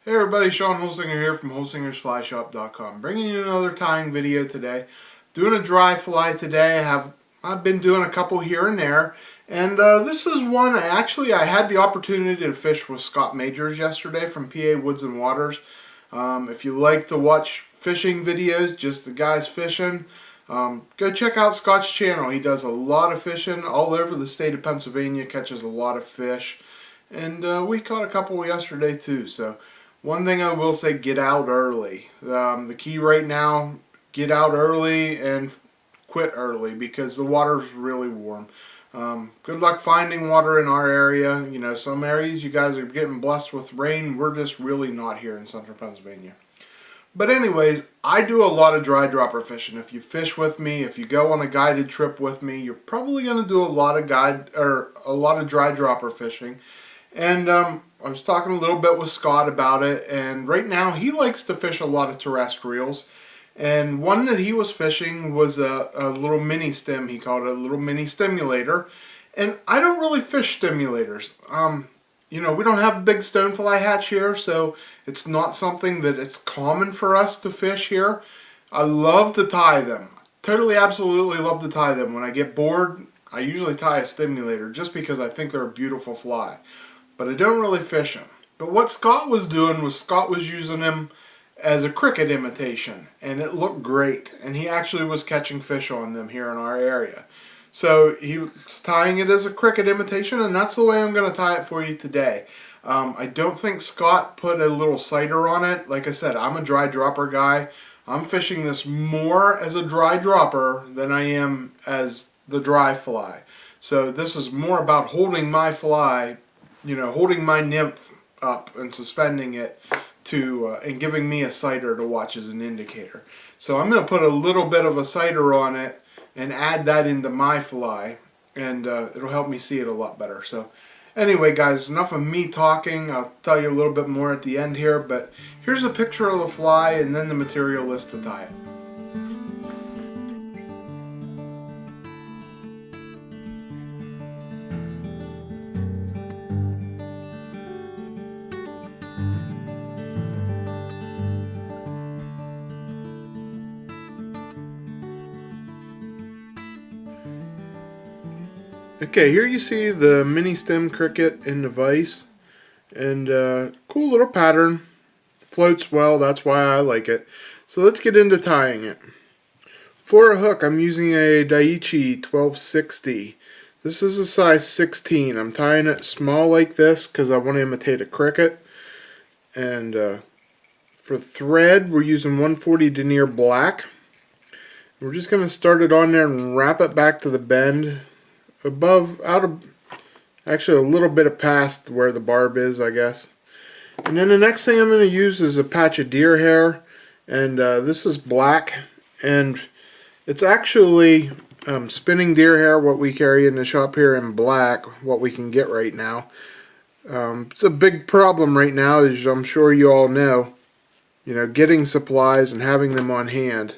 Hey everybody, Sean Holsinger here from holsingersflyshop.com, bringing you another tying video today. Doing a dry fly today. I've been doing a couple here and there, and this is one I had the opportunity to fish with Scott Majors yesterday from PA Woods and Waters. If you like to watch fishing videos, just the guys fishing, go check out Scott's channel. He does a lot of fishing all over the state of Pennsylvania, catches a lot of fish, and we caught a couple yesterday too. So one thing I will say, get out early. The key right now, get out early and quit early because the water's really warm. Good luck finding water in our area. You know, some areas you guys are getting blessed with rain. We're just really not here in central Pennsylvania. But anyways, I do a lot of dry dropper fishing. If you fish with me, if you go on a guided trip with me, you're probably going to do a lot of dry dropper fishing. And I was talking a little bit with Scott about it, and right now he likes to fish a lot of terrestrials. And one that he was fishing was a little mini stim. He called it a little mini stimulator. And I don't really fish stimulators. You know, we don't have a big stonefly hatch here, so it's not something that it's common for us to fish here. I love to tie them. Totally, absolutely love to tie them. When I get bored, I usually tie a stimulator just because I think they're a beautiful fly. But I don't really fish them. But what Scott was doing was Scott was using them as a cricket imitation, and it looked great. And he actually was catching fish on them here in our area. So he was tying it as a cricket imitation, and that's the way I'm going to tie it for you today. I don't think Scott put a little sighter on it. Like I said, I'm a dry dropper guy. I'm fishing this more as a dry dropper than I am as the dry fly. So this is more about holding my fly, you know, holding my nymph up and suspending it to and giving me a sighter to watch as an indicator. So I'm going to put a little bit of a sighter on it and add that into my fly, and it'll help me see it a lot better. So anyway guys, enough of me talking. I'll tell you a little bit more at the end here, but here's a picture of the fly and then the material list to tie it. Okay, here you see the mini stem cricket in the vise, and cool little pattern, floats well, that's why I like it. So let's get into tying it. For a hook, I'm using a Daiichi 1260. This is a size 16. I'm tying it small like this because I want to imitate a cricket. And for thread, we're using 140 denier black. We're just going to start it on there and wrap it back to the bend actually a little bit of past where the barb is, I guess. And then the next thing I'm going to use is a patch of deer hair, and this is black, and it's actually spinning deer hair, what we carry in the shop here in black, what we can get right now. It's a big problem right now, as I'm sure you all know, you know, getting supplies and having them on hand.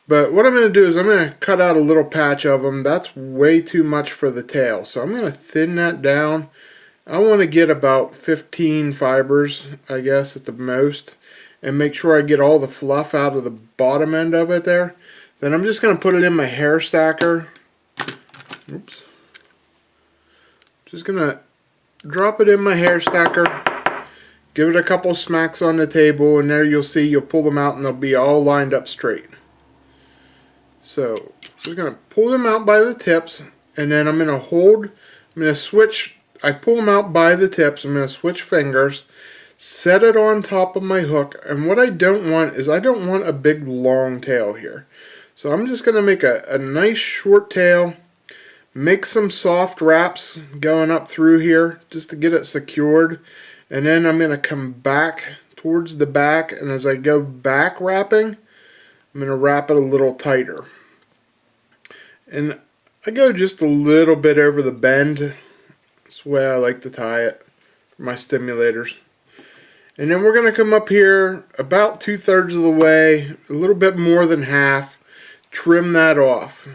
But what I'm going to do is I'm going to cut out a little patch of them. That's way too much for the tail. So I'm going to thin that down. I want to get about 15 fibers, I guess, at the most. And make sure I get all the fluff out of the bottom end of it there. Then I'm just going to put it in my hair stacker. Oops. Just going to drop it in my hair stacker. Give it a couple smacks on the table. And there you'll see, you'll pull them out and they'll be all lined up straight. So we're going to pull them out by the tips, and then I'm going to switch, I pull them out by the tips, I'm going to switch fingers, set it on top of my hook, and what I don't want is I don't want a big long tail here. So I'm just going to make a nice short tail, make some soft wraps going up through here just to get it secured, and then I'm going to come back towards the back, and as I go back wrapping, I'm going to wrap it a little tighter. And I go just a little bit over the bend. That's the way I like to tie it for my stimulators. And then we're going to come up here about 2/3 of the way, a little bit more than half, trim that off.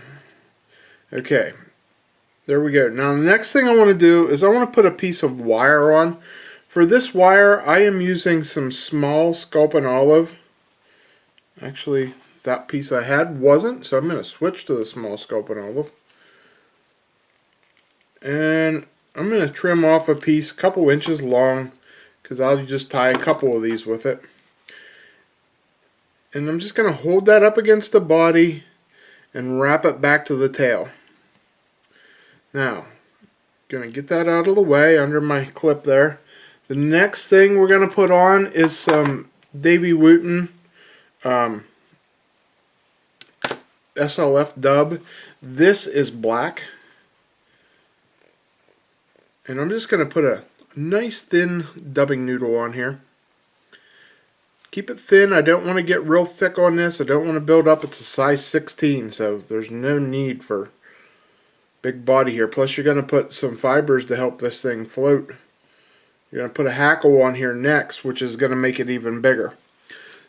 Okay, there we go. Now the next thing I want to do is I want to put a piece of wire on For this wire, I am using some small sculpin olive. Actually, that piece I had wasn't, so I'm going to switch to the small sculpin olive. And I'm going to trim off a piece a couple inches long, because I'll just tie a couple of these with it. And I'm just going to hold that up against the body and wrap it back to the tail. Now, going to get that out of the way under my clip there. The next thing we're going to put on is some Davy Wooten SLF dub. This is black. And I'm just going to put a nice thin dubbing noodle on here. Keep it thin. I don't want to get real thick on this. I don't want to build up. It's a size 16, so there's no need for big body here. Plus you're going to put some fibers to help this thing float. You're going to put a hackle on here next, which is going to make it even bigger.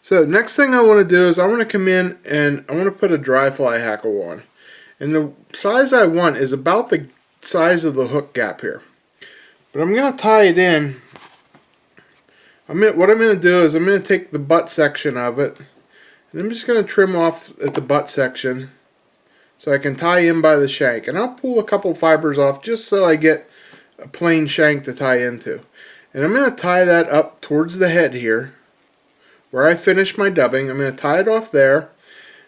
So next thing I want to do is I want to come in and I want to put a dry fly hackle on. And the size I want is about the size of the hook gap here. But I'm going to tie it in. What I'm going to do is I'm going to take the butt section of it, and I'm just going to trim off at the butt section so I can tie in by the shank. And I'll pull a couple fibers off just so I get a plain shank to tie into. And I'm going to tie that up towards the head here where I finish my dubbing. I'm going to tie it off there,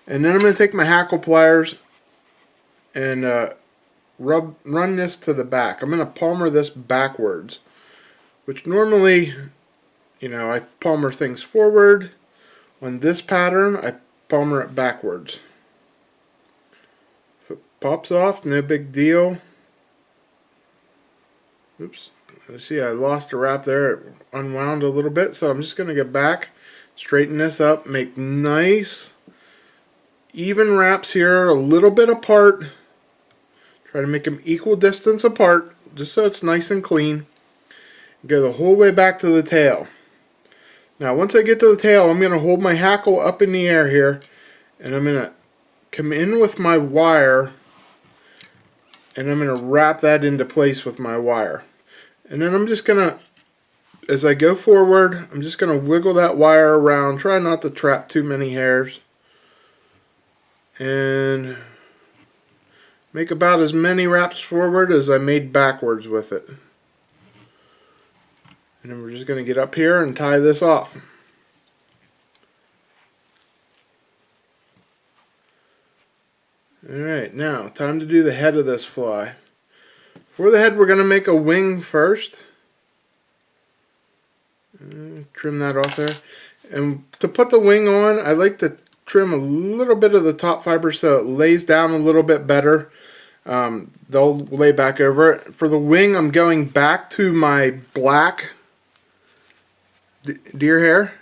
and then I'm going to take my hackle pliers and run this to the back. I'm going to palmer this backwards, which normally, you know, I palmer things forward. On this pattern, I palmer it backwards. If it pops off, no big deal. Oops. See, I lost a wrap there. It unwound a little bit, so I'm just going to get back, straighten this up, make nice, even wraps here, a little bit apart. Try to make them equal distance apart, just so it's nice and clean. Go the whole way back to the tail. Now once I get to the tail, I'm going to hold my hackle up in the air here, and I'm going to come in with my wire, and I'm going to wrap that into place with my wire. And then I'm just going to, as I go forward, I'm just going to wiggle that wire around, try not to trap too many hairs, and make about as many wraps forward as I made backwards with it. And then we're just going to get up here and tie this off. Alright, now time to do the head of this fly. For the head, we're going to make a wing first. Trim that off there. And to put the wing on, I like to trim a little bit of the top fiber so it lays down a little bit better. They'll lay back over it. For the wing, I'm going back to my black deer hair.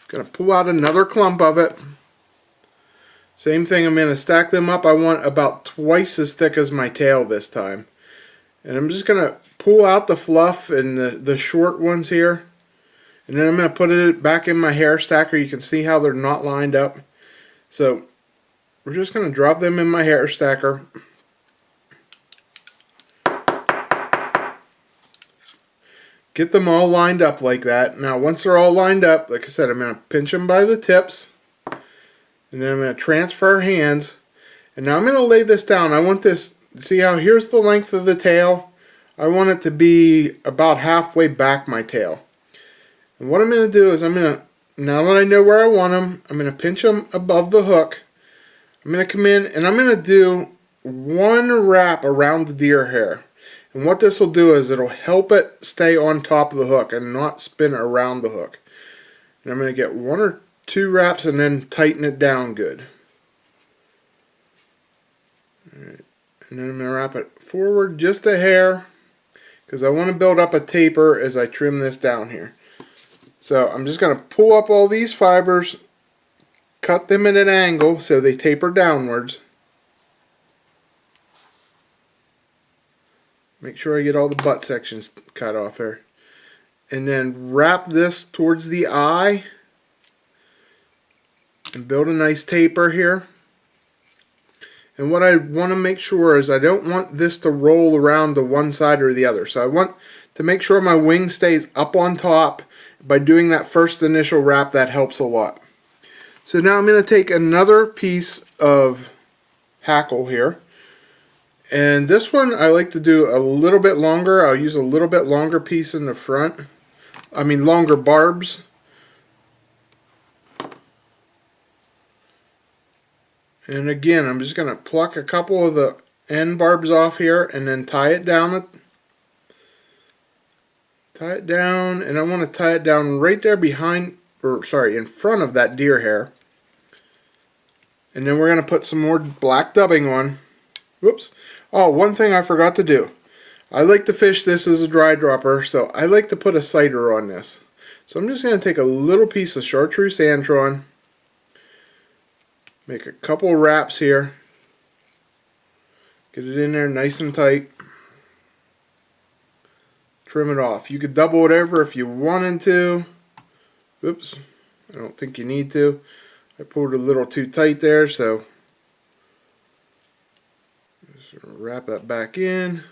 Gonna pull out another clump of it. Same thing, I'm gonna stack them up. I want about twice as thick as my tail this time. And I'm just gonna pull out the fluff and the short ones here. And then I'm gonna put it back in my hair stacker. You can see how they're not lined up. So we're just gonna drop them in my hair stacker. Get them all lined up like that. Now once they're all lined up, like I said, I'm going to pinch them by the tips. And then I'm going to transfer hands. And now I'm going to lay this down. I want this, see how here's the length of the tail. I want it to be about halfway back my tail. And what I'm going to do is I'm going to, now that I know where I want them, I'm going to pinch them above the hook. I'm going to come in and I'm going to do one wrap around the deer hair. And what this will do is it'll help it stay on top of the hook and not spin around the hook. And I'm going to get one or two wraps and then tighten it down good. Alright. And then I'm going to wrap it forward just a hair because I want to build up a taper as I trim this down here. So I'm just going to pull up all these fibers, cut them at an angle so they taper downwards. Make sure I get all the butt sections cut off there. And then wrap this towards the eye and build a nice taper here. And what I want to make sure is I don't want this to roll around to one side or the other. So I want to make sure my wing stays up on top. By doing that first initial wrap, that helps a lot. So now I'm going to take another piece of hackle here. And this one I like to do a little bit longer. I'll use a little bit longer piece in the front. I mean longer barbs. And again, I'm just going to pluck a couple of the end barbs off here and then tie it down. Tie it down, and I want to tie it down right there behind, or sorry, in front of that deer hair. And then we're going to put some more black dubbing on. Whoops. Oh, one thing I forgot to do. I like to fish this as a dry dropper, so I like to put a sighter on this. So I'm just going to take a little piece of chartreuse antron, make a couple wraps here, get it in there nice and tight, trim it off. You could double it over if you wanted to. Oops, I don't think you need to. I pulled a little too tight there, so just wrap that back in.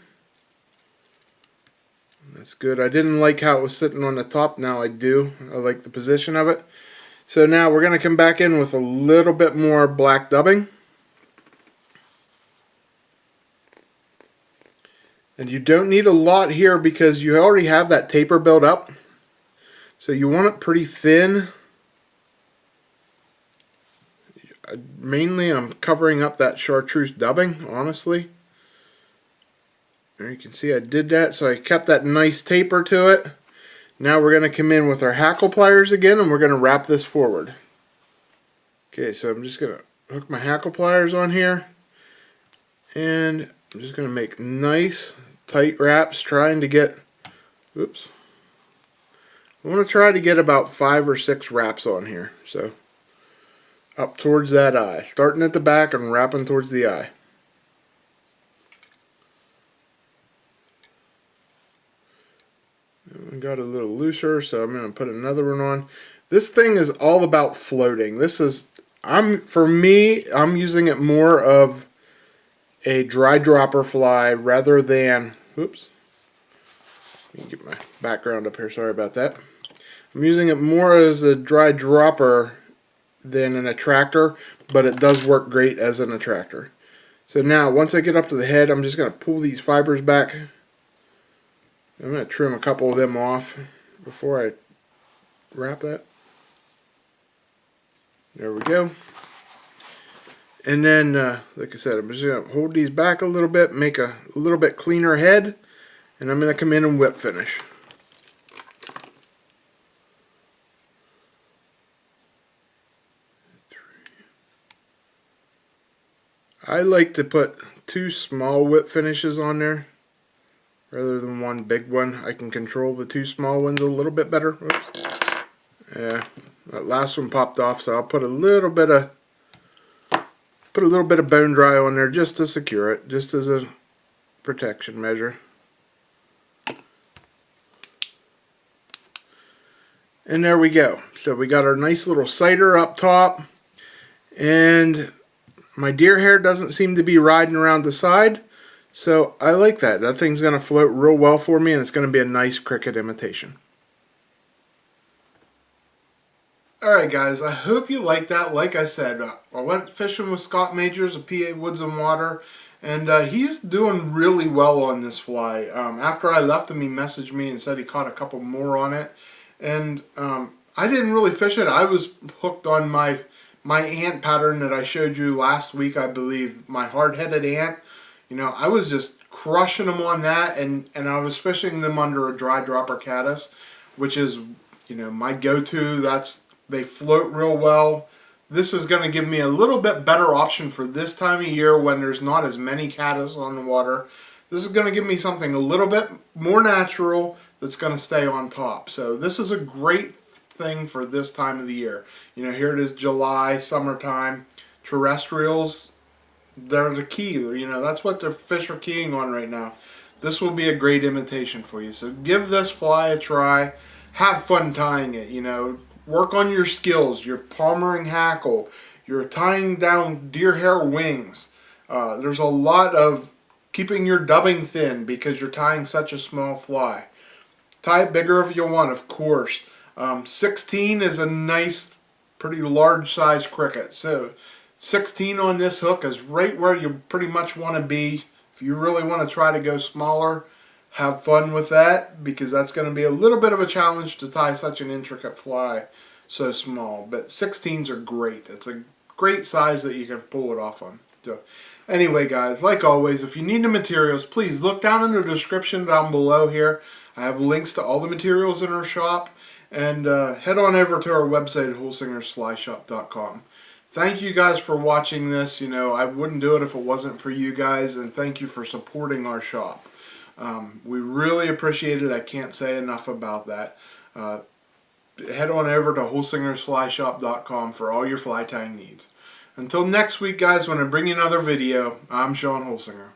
That's good. I didn't like how it was sitting on the top. Now I do. I like the position of it. So now we're going to come back in with a little bit more black dubbing. And you don't need a lot here because you already have that taper built up. So you want it pretty thin. Mainly I'm covering up that chartreuse dubbing, honestly. There you can see I did that, so I kept that nice taper to it. Now we're going to come in with our hackle pliers again, and we're going to wrap this forward. Okay, so I'm just going to hook my hackle pliers on here, and I'm just going to make nice tight wraps, trying to get, oops, I want to try to get about 5 or 6 wraps on here, so up towards that eye, starting at the back and wrapping towards the eye. I got a little looser, so I'm going to put another one on. This thing is all about floating. This is, for me, I'm using it more of a dry dropper fly rather than, oops, let me get my background up here, sorry about that. I'm using it more as a dry dropper than an attractor, but it does work great as an attractor. So now, once I get up to the head, I'm just going to pull these fibers back. I'm going to trim a couple of them off before I wrap that. There we go. And then, like I said, I'm just going to hold these back a little bit, make a little bit cleaner head, and I'm going to come in and whip finish. I like to put 2 small whip finishes on there rather than one big one. I can control the 2 small ones a little bit better. Oops. Yeah, that last one popped off, so I'll put a little bit of bone dry on there just to secure it, just as a protection measure. And there we go. So we got our nice little sighter up top, and my deer hair doesn't seem to be riding around the side, so I like that. That thing's going to float real well for me, and it's going to be a nice cricket imitation. Alright guys, I hope you liked that. Like I said, I went fishing with Scott Majors of PA Woods and Water, and he's doing really well on this fly. After I left him, he messaged me and said he caught a couple more on it, and I didn't really fish it. I was hooked on my ant pattern that I showed you last week, I believe, my hard-headed ant. You know, I was just crushing them on that, and I was fishing them under a dry dropper caddis, which is, you know, my go-to. They float real well. This is going to give me a little bit better option for this time of year when there's not as many caddis on the water. This is going to give me something a little bit more natural that's going to stay on top. So this is a great thing for this time of the year. You know, here it is, July, summertime. Terrestrials, they're the key. You know, that's what the fish are keying on right now. This will be a great imitation for you. So give this fly a try. Have fun tying it, you know. Work on your skills, your palmering hackle, your tying down deer hair wings. There's a lot of keeping your dubbing thin because you're tying such a small fly. Tie it bigger if you want, of course. 16 is a nice, pretty large size cricket. So 16 on this hook is right where you pretty much want to be. If you really want to try to go smaller, have fun with that, because that's going to be a little bit of a challenge to tie such an intricate fly so small. But 16s are great. It's a great size that you can pull it off on. So anyway, guys, like always, if you need the materials, please look down in the description down below here. I have links to all the materials in our shop. And head on over to our website at holsingersflyshop.com. Thank you guys for watching this. You know, I wouldn't do it if it wasn't for you guys, and thank you for supporting our shop. We really appreciate it. I can't say enough about that. Head on over to holsingersflyshop.com for all your fly tying needs. Until next week, guys, when I bring you another video, I'm Sean Holsinger.